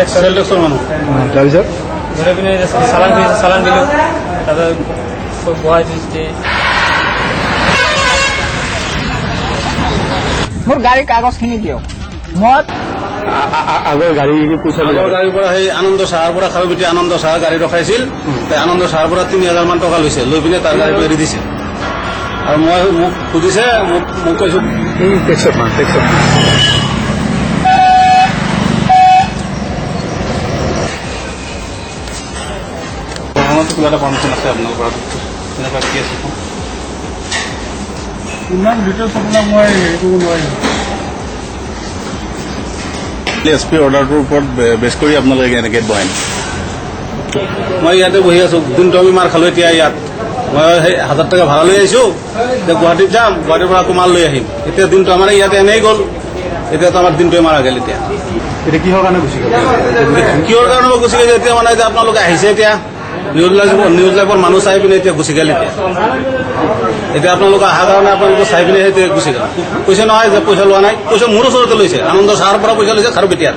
টেক্সৰ মানুহ তাৰপিছত ধৰি পিনে চালান দিলোঁ তাৰপিছত বহাই দিছে মোৰ গাড়ীৰ কাগজখিনি দিয়ক মই আগৰ গাড়ী পইচা আগৰ গাড়ীৰ পৰা সেই আনন্দ চাহাৰ পৰা খাৰুপেটীয়া আনন্দ চাহাৰ গাড়ী ৰখাইছিল আনন্দ চাহাৰ পৰা 3,000 মান টকা লৈছে লৈ পিনে তাৰ গাড়ীটো এৰি দিছে আৰু মই মোক সুধিছে মোক কৈছোঁ টেক্সত কিবা এটা পাৰ্মিশ্যন আছে আপোনাৰ পৰা তেনেকুৱা কি আছে ইমান ডিটেইলছ আপোনাক মই হেৰি কৰিব নোৱাৰিম SP অৰ্ডাৰটোৰ ওপৰত বেছ কৰি আপোনালোকে এনেকৈ বহাই মই ইয়াতে বহি আছোঁ দিনটো আমি মাৰ খালোঁ এতিয়া ইয়াত মই সেই 1,000 টকা ভাড়া লৈ আহিছোঁ এতিয়া গুৱাহাটীত যাম গুৱাহাটীৰ পৰা আকৌ মাল লৈ আহিম এতিয়া দিনটো আমাৰ ইয়াতে এনেই গ'ল এতিয়াতো আমাৰ দিনটোৱে মাৰা গ'ল এতিয়া কিহৰ কাৰণে গুচি গ'ল কিহৰ কাৰণে মই গুচি গৈছোঁ এতিয়া মানে যে আপোনালোকে আহিছে এতিয়া নিউজ লাইভৰ মানুহ চাই পিনে এতিয়া গুচি গ'ল এতিয়া আপোনালোকে অহাৰ কাৰণে আপোনালোকে চাই পিনে এতিয়া গুচি গ'ল কৈছে নহয় যে পইচা লোৱা নাই পইচা মোৰ ওচৰতে লৈছে আনন্দ চাহাৰ পৰা পইচা লৈছে খাৰুপেটীয়াৰ